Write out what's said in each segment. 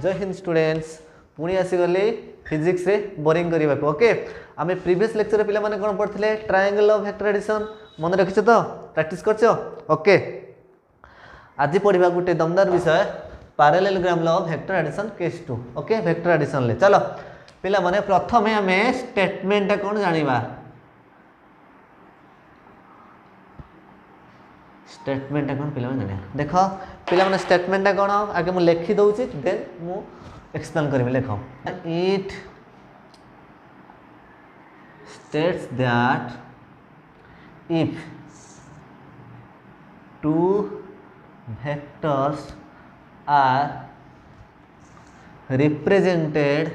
जय हिंद स्टूडेंट्स पुणी आसीगली फिजिक्स रे बोरिंग करने को। ओके आम प्रीवियस लेक्चर पे कौन पढ़ते ट्रायंगल ऑफ वेक्टर एडिशन मन रखिछ तो प्रैक्टिस करछ। ओके आज पढ़ा गोटे दमदार विषय parallelogram law of vector addition case 2। Okay vector addition ले चलो पिला माने प्रथम आम स्टेटमेंट कौन जानिबा। स्टेटमेंट कौन पिला जाना देख पिला स्टेटमेंट कौन आगे मुझे लिखी दूसरी देन मु एक्सप्लेन करी। लिख it states that if to vectors are represented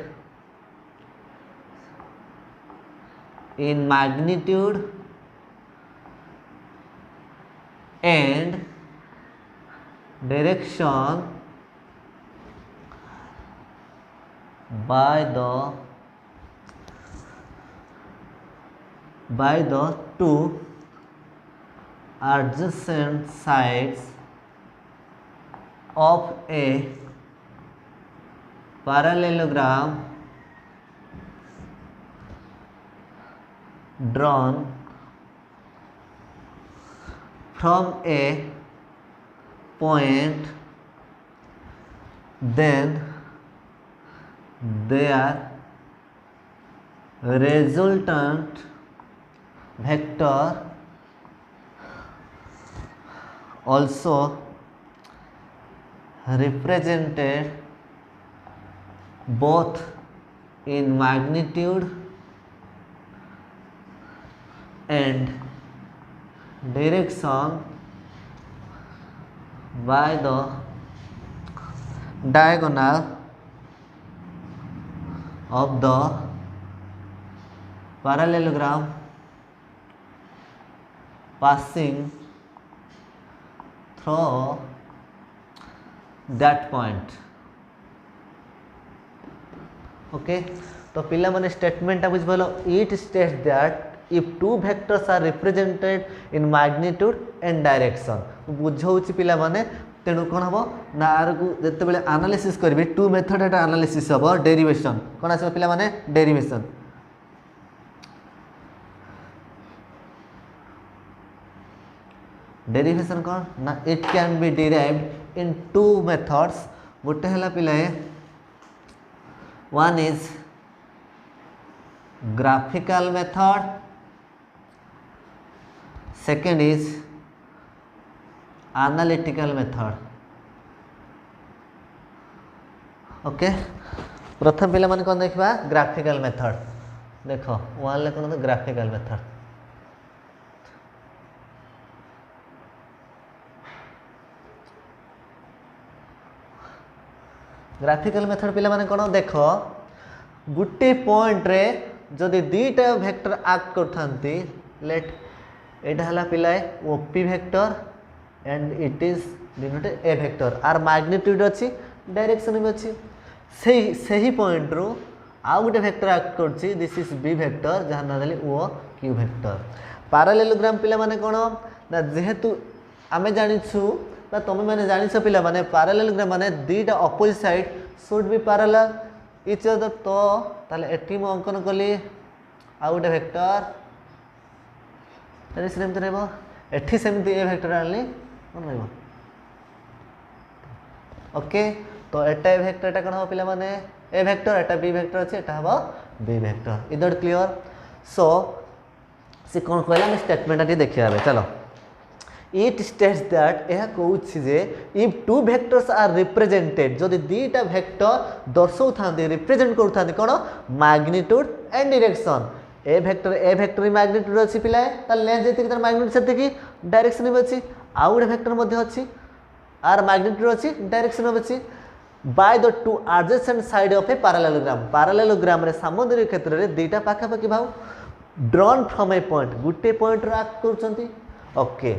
in magnitude and direction by the two adjacent sides of a parallelogram drawn from a point, then their resultant vector also represented both in magnitude and direction by the diagonal of the parallelogram passing through that point। Okay तो पिला माने statement बुझ पालो it states that if two vectors are represented in magnitude and direction बुझाऊँ पिला माने तेणु कौन हम ना आर को जिते बड़े एनालिसिस करी टू मेथड एटा एनालिसिस हम डेरिवेशन कौन आस पिला माने डेरिवेशन। डेरिवेशन कौन ना it can be derived in two methods. गोटे है पिलाए one is graphical method, second is analytical method. Okay प्रथम पिला माने कौन देखा ग्राफिकल मेथड देख वन ले कौन ग्राफिकल मेथड। ग्राफिकल मेथड पिला माने कौन देख गोटे पॉइंट रे जदि दुईटा वेक्टर एक्ट करथांती लेट एटा हला पिलाए OP vector and it is denoted A vector आर मैग्नीट्यूड अच्छी डायरेक्शन भी अच्छी सही पॉइंट रो आउ गोटे वेक्टर एक्ट करछि दिस इज बी वेक्टर जहां ना देली ओ क्यू वेक्टर। पैरेललोग्राम पिला माने कौन ना जेहेतु आमे जानिछु ना तुम मैंने जानिछ पिला माने पैरेललोग्राम माने दुईटा opposite side should be parallel each other. तो ताले एठी मु अंकन कली आ गोटे वेक्टर सेमती रहबो एठी सेमती ए वेक्टर आनली मन रहबो। ओके तो एटा ए वेक्टर एटा कोन हो पिला माने ए वेक्टर एटा बी वेक्टर अछि एटा हबो बी वेक्टर। इधर क्लियर। सो से कोन कहला हम स्टेटमेंट आटी देखियाबे चलो। इट स्टेट्स दैट यह कहूँ जे if two vectors are represented जदि दुईटा वेक्टर दर्शाऊ था रिप्रेजेंट करूँ कौन magnitude and direction a vector magnitude अच्छी पिलाए तार लेंथ जी तार मैग्नीट्यूड से डायरेक्शन भी अच्छी आउ गोटे वेक्टर अच्छी आर मैग्नीट्यूड अच्छी डायरेक्शन भी अच्छी by the two adjacent side of a parallelogram. Parallelogram रे सामुद्रिक क्षेत्र में दुईटा पाखापाखि भाव ड्रॉन फ्रॉम ए पॉइंट गोटे पॉइंट एक्ट करुँच। ओके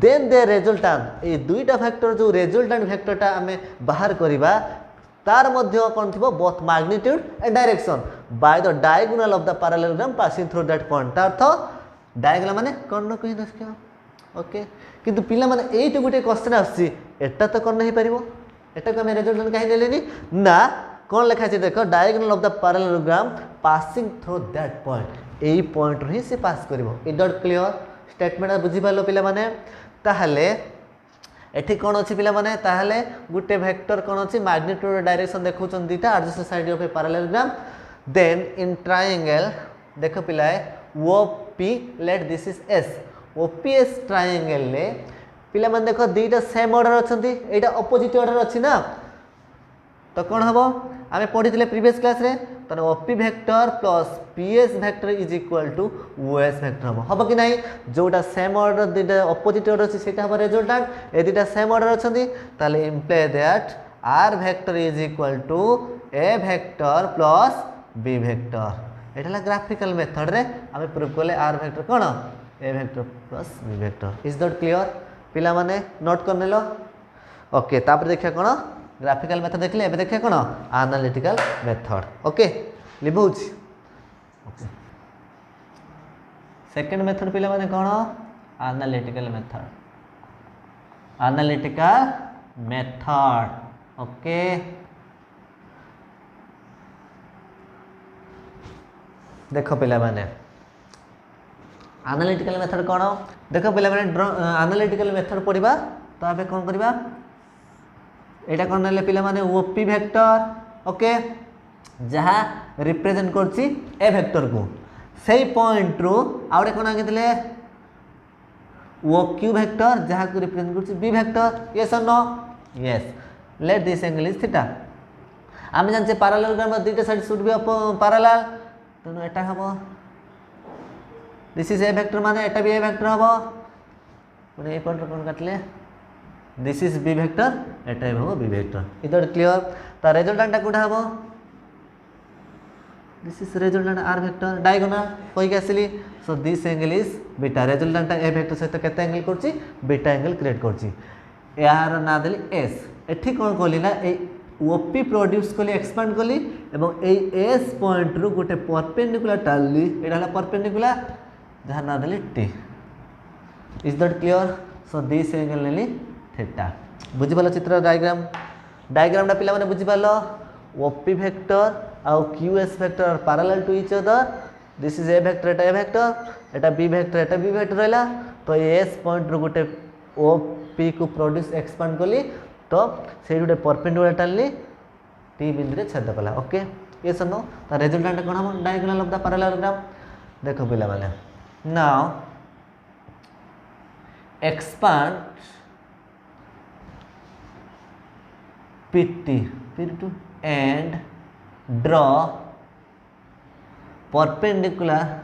देन दे रेजल्टांट ये दुईटा वेक्टर जो रेजल्टांट वेक्टरटा आम बाहर करवा तार मध्य कौन थी both magnitude and direction by the diagonal of the parallelogram passing through that point. Earth diagonal माने कर्ण कहीं दर्शक ओके किंतु पिला माने एइट गोटे क्वेश्चन आसी एटा तो कर्ण नहीं परिबो एटा को हम रिजल्टेंट कहीं नेलेनी ना कौन लिखा है देख diagonal of the parallelogram passing through that point एई पॉइंट ही से पास करिवो इज दैट क्लियर स्टेटमेंट बुझी पालो पिला माने ताहले एठी कौन अच्छी पिला माने ताहले गुटे वेक्टर कौन अच्छी मैग्नीट्यूड डायरेक्शन देखौछन दीटा adjacent side of a parallelogram then in triangle देखो पिला OP let this is S OPS triangle ले पिला माने देखो दीटा सेम ऑर्डर अछंती एटा अपोजिट ऑर्डर अछि ना तो कौन हम आम पढ़ी प्रीवियस क्लास रे तो OP vector plus PS vector is equal to OS vector हम कि नहीं जोटा सेम ऑर्डर दुटा अपोजिट ऑर्डर अच्छी से हम रिजल्टेंट ए दुटा सेम ऑर्डर अच्छी ताले imply that R vector is equal to A vector plus B vector एटा ग्राफिकल मेथड रे आम प्रूव कले आर वेक्टर कौन A vector plus B vector is that clear पिला माने नोट कर नेलो ओके तापर देखिया कौन ग्राफिकल मेथड देखले एबे देखिए कोन एनालिटिकल मेथड ओके लिबुच ओके सेकंड मेथड पिला माने कोन एनालिटिकल मेथड ओके देखो पिला माने एनालिटिकल मेथड कोन देखो पिला माने एनालिटिकल मेथड पढ़िबा तो आबे कोन करबा एटा कौन ना पिला माने ओपी वेक्टर ओके जहाँ रिप्रेजेंट करछि ए वेक्टर को सही पॉइंट रू आउटे कौन आगे ओ क्यू वेक्टर जहाँ को रिप्रेजेंट करछि बी वेक्टर यस और no yes let this angle is theta आम जानते पैरेललोग्राम दुईटा साइड शुड बी पैरेलल तेणु एटा हम दिस इज ए वेक्टर माने एटा भी ए वेक्टर हम पुणी ए पॉइंट कौन काटले दिस इज बी वेक्टर एटा हम बी वेक्टर इधर क्लियर ता रिजल्टेंट कोठा हम this is resultant R vector diagonal कहि आसली सो this angle is beta resultant A vector सहित केते एंगल करछि बीटा एंगल क्रिएट करछि यार ना देली एस एठी कोन कहली ना ए ओपी प्रोड्यूस कली एक्सपांड कली एवं ए एस पॉइंट रु गोटे परपेंडिकुलर टाली एटा हला परपेंडिकुलर जहां ना देली T is that clear so this angle नेली थीटा बुझी पालो चित्र डायग्राम पिला माने बुझी पालो ओपी वेक्टर आउ QS vector are parallel to each other this is A vector एटा बी वेक्टर रहला तो एस पॉइंट रो गोटे ओपी को प्रोड्यूस एक्सपांड कली तो से गोटे परपेंडिकुलर टाली टी बिंदु रे छेद कला ओके ये सनो ता रिजल्टेंट कोन हम डायगोनल ऑफ द पैरेललोग्राम देखो पिला माने now expand PT and draw perpendicular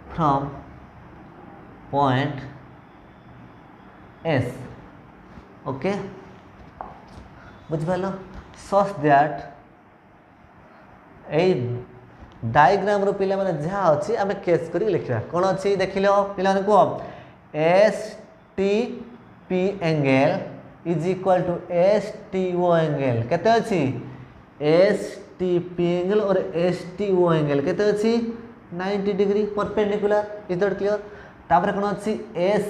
from point S okay बुझ पालो सच दैट ए डायग्राम रो पिला माने जहा अछि आमे केस करी लिखिबा कोन अछि देखिलो पिला माने को S T P angle is equal to S T O angle केते अछि एस टी पी एंगल और एस टी ओ एंगल केते अछि 90 degree perpendicular is that clear तापर कोन अछि एस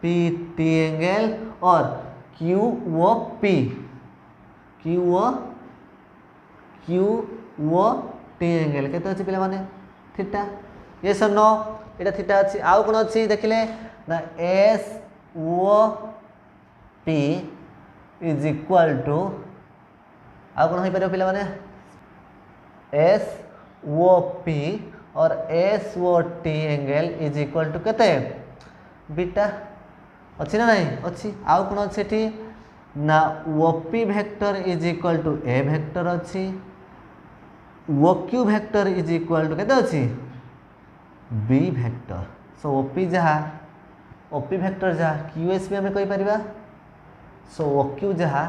पी टी एंगल और क्यू ओ टी एंगल केते अछि पिला माने थीटा यस और नो एटा थीटा अछि आउ कोन अछि देखिले ना S O P is equal to आ कौन हो पिला माने एस ओ पी और S O T angle is equal to केते बीटा अच्छी ना नहीं अच्छी आउ कौन अच्छी ना O P vector is equal to A vector अच्छी O Q vector is equal to केते अच्छी बी वेक्टर सो ओपी जहाँ ओपी वेक्टर जहाँ क्यूएस भी आम कहीपर सो ओक्यू जहाँ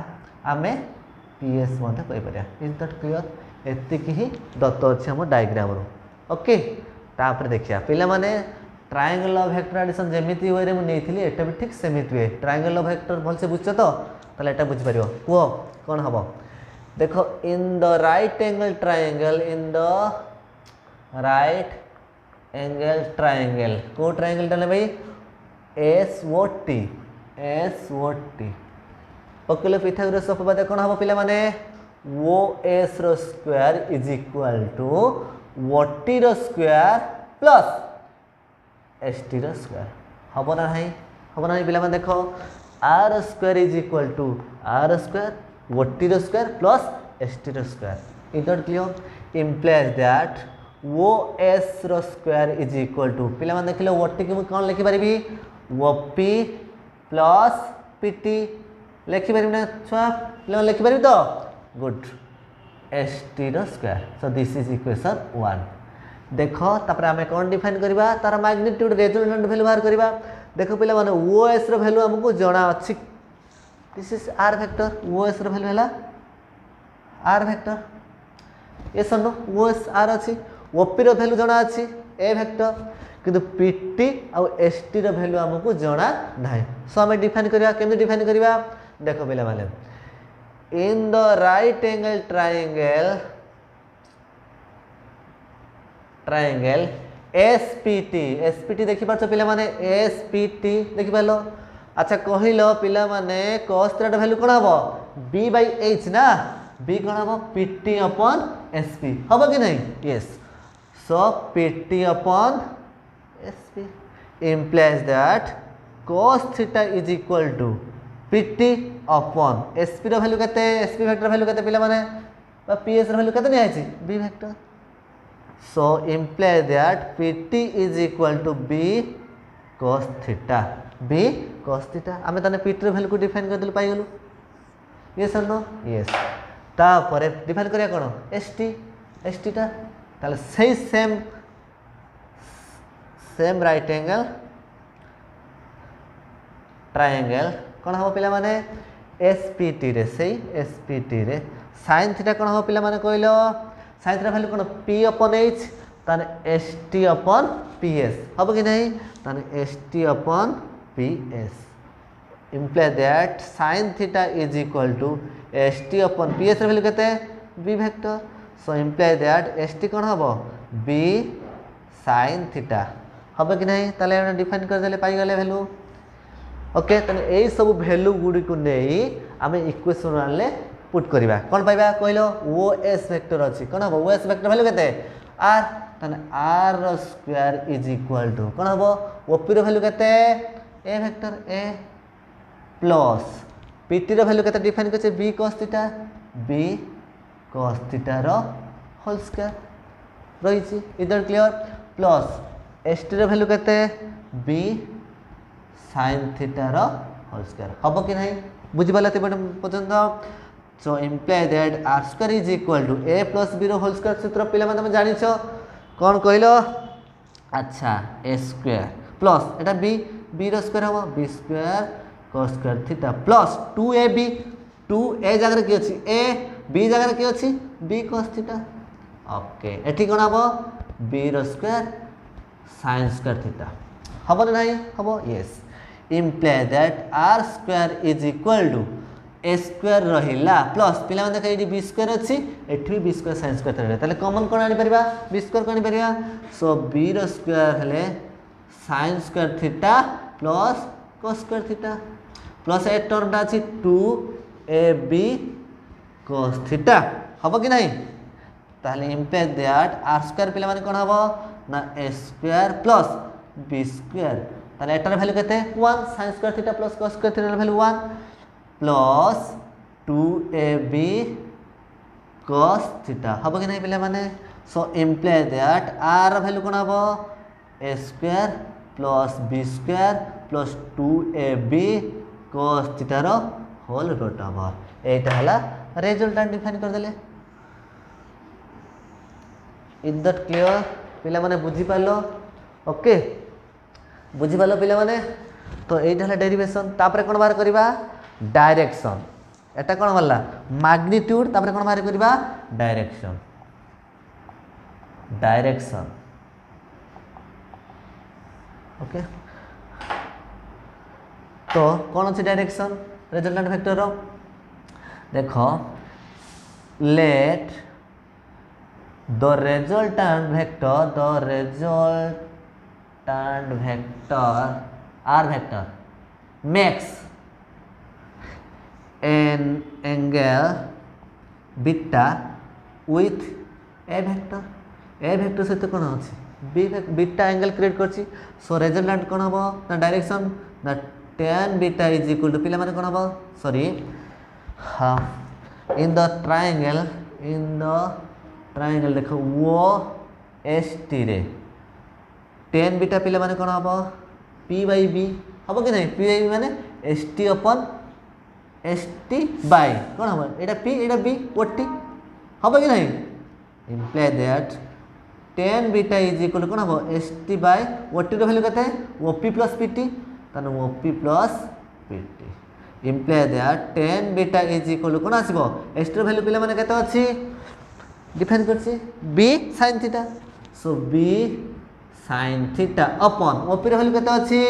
आम पीएस कहीपर इज दैट क्लियर एतिक ही दत्त अच्छे आम डायग्राम रू ओके तापर देखिए पिला माने ट्रायंगल ऑफ वेक्टर एडिशन जेमिति वे रे मुझे एटा भी ठीक सेमिति वे ट्रायंगल ऑफ वेक्टर भलसे बुझछ तो ताले एटा बुझि परियो कुह कौन हम देखो in the right angle triangle को ट्रायंगल टाले भाई S O T S O T पकड़े पिथागोरस उपपाद्य कौन हम पिला माने ओ एस रो square is equal to O T रो स्क्वायर प्लस एस टी रो स्क्वायर हम ना नहीं हम ना पिला माने देखो R square is equal to R square O T रो स्क्वायर प्लस एस टी रो square is that clear implies that O S रो स्क्वायर इज इक्वल टू पिला माने देखिले ओ टी के कौन लिखि परिबी O P plus P T लिखिपारि ना छुआ पे लिखिपारि तो गुड एस टी रो square so this is equation 1 देखो तापर आमे कौन डिफाइन करबा तार मैग्नीट्यूड रेजल्टेंट वैल्यू बाहर करबा देखो पिला माने ओ एस रो वैल्यू हमको जणा अछि this is R vector O S रो वैल्यू हला आर वेक्टर ये सनो ओ एस आर अछि ओ पी रो वैल्यू जणा अछि ए वेक्टर किंतु पी टी आ एस टी रो वैल्यू हमको जणा नाही सो हमें डिफाइन करबा केमि डिफाइन करबा देखो पिला माने इन the right angle triangle SPT देखि पाछो पिला माने एसपीटी देखि पालो अच्छा कहिलो पिला माने cos थीटा वैल्यू कोन हबो b/h ना b कोन हबो pt अपॉन sp हबो कि नहीं yes so pt upon sp implies that cos theta is equal to pt upon sp रो वैल्यू केते sp वेक्टर वैल्यू केते पिला माने बा ps रो वैल्यू केते नै आइछि b vector so imply that pt इज इक्वल टू b cos theta b cos theta आमे तने pt रो वैल्यू को डिफाइन कर देल पाइ गेलु यस और नो यस ता परे डिफाइन करिया कोन st ता ताले सही सेम राइट एंगल ट्रायंगल कौन हम पिला माने एसपीटी रे सही एसपीटी रे sin थीटा कौन हम पिला माने कहलो sin थीटा वैल्यू कौन p अपॉन h ताने st अपॉन ps हबो कि नहीं ताने st upon ps imply that sin theta is equal to st upon ps रे वैल्यू केते b vector so imply that st कौन हबो b sin थीटा हबो कि नहीं ताले डिफाइन कर देले पाई गेले वैल्यू ओके तने एई सब वैल्यू गुडी को नेई आमे इक्वेशन आनले पुट करबा कोन पाइबा कहलो ओएस वेक्टर अछि कोन हबो ओएस वेक्टर वैल्यू केते आर तने आर रो स्क्वायर इज इक्वल टू कोन हबो ओपी रो वैल्यू केते A vector A plus PT रो वैल्यू केते डिफाइन करछे b cos थीटा रो होल स्क्वायर रहिछि इधर क्लियर प्लस st रो वैल्यू केते b sin थीटा रो होल स्क्वायर हबो कि नहीं बुझि पाला ते पर्यंत so imply that r square is equal to a plus b रो होल स्क्वायर सूत्र पिला माने जानि छ कोन कहलो अच्छा a square plus iota b रो स्क्वायर हबो b square cos square theta plus 2ab 2a जगह की अछि a b जगह की अछि b cos थीटा ओके एठी कोन हबो b रो स्क्वायर sin स्क्वायर थीटा हबो नहीं हबो yes imply that r square is equal to a square रहिला प्लस पिला माने कहि b square अछि एठी b square sin square रहले ताले कॉमन कोन आनी परिबा b square कोन परिबा सो b रो स्क्वायर हले sin square theta plus cos square theta plus ए टर्मटा अछि 2ab cos थीटा हबो कि नहीं ताले imply that r square पिला माने कोन हबो ना a square plus b square ताले एटार वैल्यू केते 1 sin square theta plus cos square theta value 1 plus 2ab cos theta हबो कि नहीं पिला माने so imply that r value कोन हबो a square plus b square plus 2ab cos theta रो होल रूट हबो एटा हला रिजल्टेंट डिफाइन कर देले इज दैट क्लियर पिला माने बुझी पालो ओके बुझी पालो पिला माने तो एटा हला डेरिवेशन तापर कोन बाहर करबा डायरेक्शन एटा कोन वाला मैग्नीट्यूड तापर कोन बाहर करबा डायरेक्शन ओके तो कौन अच्छे डायरेक्शन रिजल्टेंट वेक्टर रो देखो let the resultant vector R vector makes an angle beta with a vector सहित कौन अच्छी बीटा एंगल क्रिएट करछि सो रिजल्टेंट कौन हम ना डायरेक्शन ना tan beta is equal to पिला माने कौन हम सॉरी इन द ट्रायंगल देखो वो एस टी रे tan बीटा पिला माने कौन हम p बाई b हम कि नहीं p बाई b माने S T upon S T by कौन हम एटा p एटा b what हम कि नहीं imply that tan beta is equal to कौन हम एस टी बाई what रो वैल्यू केते op प्लस pt तने op plus pt imply that tan beta is equal to कौन आसीबो एस टी रो वैल्यू पिला माने केते अछि डिफाइन करछि b sin theta so b sin theta upon op रो वैल्यू केते अछि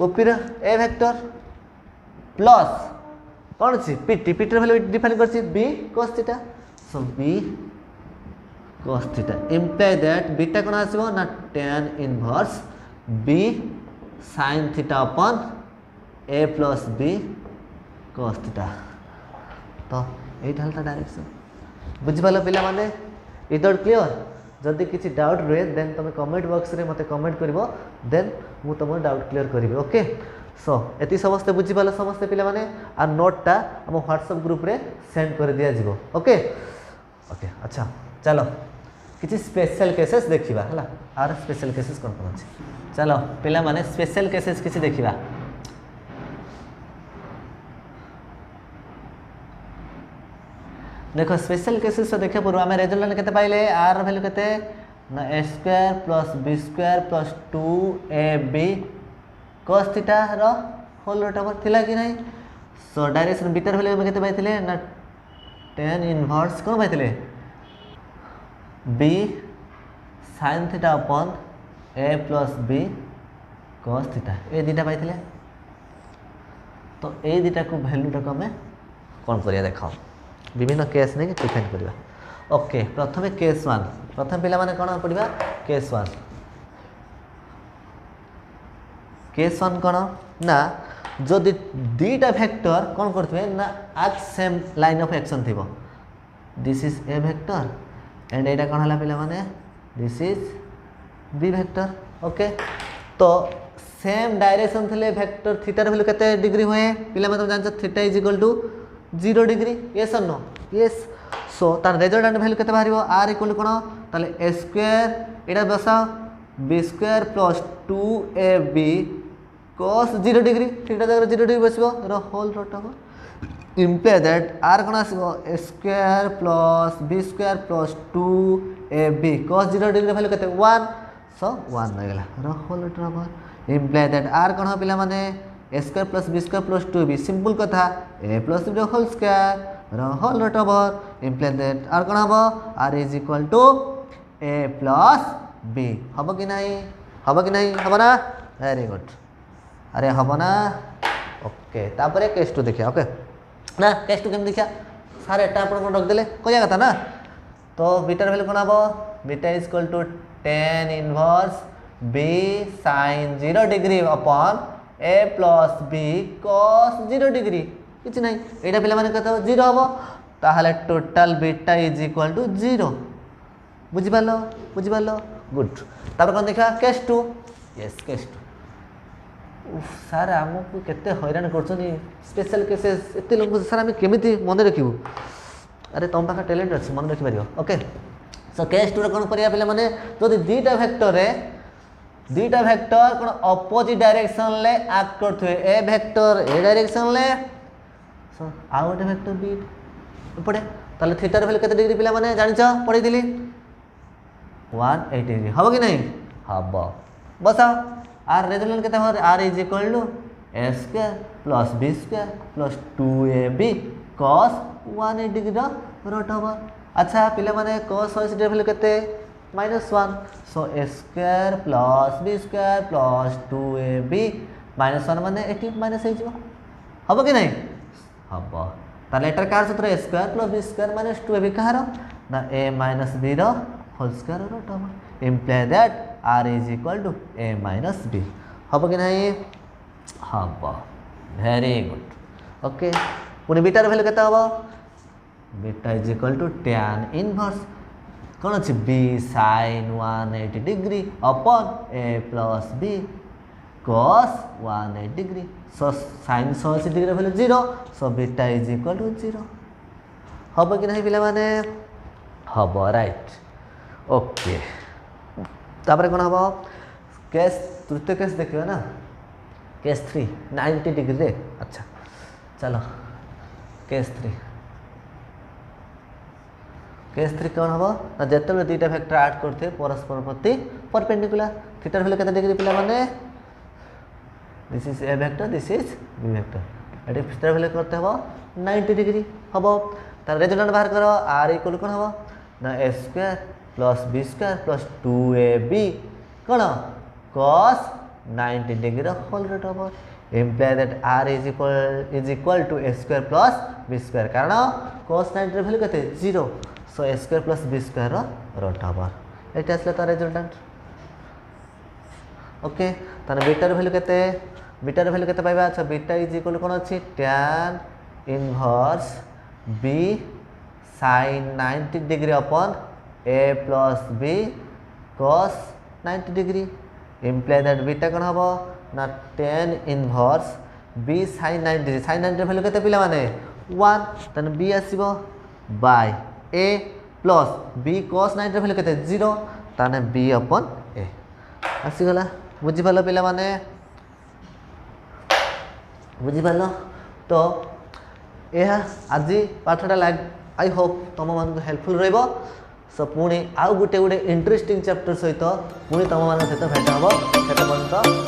op रो a वेक्टर प्लस कौन अछि pt रो वैल्यू डिफाइन करछि b cos theta so b cos theta imply that beta कौन आसीबो ना tan inverse b sin theta upon a plus b cos theta तो एटा हलता डायरेक्शन बुझि पालो पिला माने इदर क्लियर जदि किछि डाउट रहे देन तुम कमेंट बॉक्स रे मते कमेंट करबो देन मु तुम डाउट क्लियर करिवे ओके सो एति समस्त बुझि पालो समस्त पिला माने आ नोटटा हम व्हाट्सएप ग्रुप रे सेंड कर दिया जिवो ओके ओके अच्छा चलो किसी स्पेशल केसेस देखिबा हला आर स्पेशल केसेस कोन कोन अछि चलो पिला माने स्पेशल केसेस किसी देखिबा देखो स्पेशल केसेस से देखिया पूर्व हमें रिजल्ट केते पाइले आर वैल्यू केते ना a square plus b square plus 2ab cos theta रो होल रूट ओवर थिला कि नहीं सो डायरेक्शन बीटा वैल्यू हम केते पाइथिले ना tan इनवर्स कोन पाइथिले b sin theta upon a plus b cos theta ए दीटा पाइथिले तो ए दीटा को वैल्यू टाको हमें कोन करिया देखाओ विभिन्न केस नहीं डिफाइन करिया ओके प्रथमे केस 1 प्रथम पिला माने कोन पडिबा केस 1 कोन ना जदि दीटा वेक्टर कोन करथबे ना आज सेम लाइन ऑफ एक्शन थिबो this is A vector and एटा कोन हला पिला माने this is B vector okay तो सेम डायरेक्शन थिले वेक्टर थीटा रे वैल्यू केते डिग्री होए पिला माने जानछ theta is equal to 0 degree yes और नो यस सो तार रिजल्टेंट वैल्यू केते बाहरिबो r इक्वल टू कोन ताले a स्क्वायर एटा बसाओ b square plus 2ab cos 0 degree theta जगह 0 डिग्री बसिबो रो whole root of imply that r कोन आसीबो a square plus b square plus 2ab cos 0 degree value केते 1 सो 1 हो गेला रो whole root of imply that r कोन हो पिला माने a square plus b square plus 2b simple कथा a plus b whole square whole root over imply that r कोन हबो r is equal to a plus b हबो कि नहीं हबो ना वेरी गुड अरे हबो ना ओके तापरे केस 2 देखिया ओके ना केस 2 केम देखिया सारे एटा अपन को रख देले कोया कथा ना तो बीटा वैल्यू कोन हबो beta is equal to tan inverse b sin 0 degree upon a plus b cos 0 degree किछ नहीं एटा पिला माने कतो 0 हबो ताहले total beta is equal to 0 बुझि पालो गुड तापर कोन देखा केस 2 यस केस 2 उफ सर हमकु केते हैरान करछनी स्पेशल केसेस एते लोग सर हम केमिति मन रखिबो अरे तुम पाखा टैलेंट अछि मन रखि परियो ओके सो केस 2 रे कोन करिया पिला माने जदि दीटा वेक्टर कोन अपोजिट डायरेक्शन ले एक्ट करथुए ए वेक्टर ए डायरेक्शन ले सो आ गोटे वेक्टर बी पड़े ताले थीटा रे वैल्यू केते डिग्री पिला माने जानि छ पढै दिली 180 डिग्री हबो कि नहीं हबो बसा आर रिजल्टेंट केते हो r is equal to a square plus b square plus 2ab cos 180 degree root over अच्छा पिला माने cos 180 डिग्री वैल्यू केते -1 so a square plus b square plus 2ab -1 माने 80 माइनस हो जिवो हबो कि नहीं हबो ताले एटर कार सूत्र a square plus b square minus 2ab कहारो ना a माइनस b रो whole square root over imply that r is equal to a minus b हबो कि नहीं हम वेरी गुड ओके पुणी बीटार भैल्यू केते हम beta is equal to tan inverse कौन अच्छे बी sin 180 डिग्री upon A plus B cos 180 degree so sin 180 degree value 0 so beta is equal to 0 हम कि नहीं पिला माने हम राइट ओके तापर कौन हम केस तृतीय केस देखिए ना केस 3 90 डिग्री रे अच्छा चलो केस 3 कौन हम ना जिते दुईटा फैक्टर ऐड करते परस्पर प्रति परपेंडिकुलर थीटा वैल्यू केते डिग्री पिला माने this is A vector this is B vector एटी थीटा वैल्यू करते हम 90 डिग्री हम तार रिजल्टेंट बाहर करो r इक्वल कौन हम ना a square plus b square plus 2ab कौन cos 90 degree whole root over imply that r is equal to a square plus b square कारण cos 90 वैल्यू केते 0 so a square plus b square root over एटा आसले तार resultant okay ताने beta value केते beta value केते पाइबा अच्छा बीटा इज इक्वल कोन अछि tan inverse b sin 90 degree upon a plus b cos 90 degree imply that beta कोन हबो ना tan inverse b sin 90 degree sin 90 value केते पिला माने 1 तने b आसीबो by a plus b cos 90 value केते 0 ताने b अपॉन a आसी गला बुझी पालो पिला माने बुझी पालो तो यह आज पाठटा लाग आई होप तुम मान हेल्पफुल रहिबो सो पुणी आउ गोटे गोटे इंटरेस्टिंग चैप्टर सहित पुणी तुम मान सहित भेट हम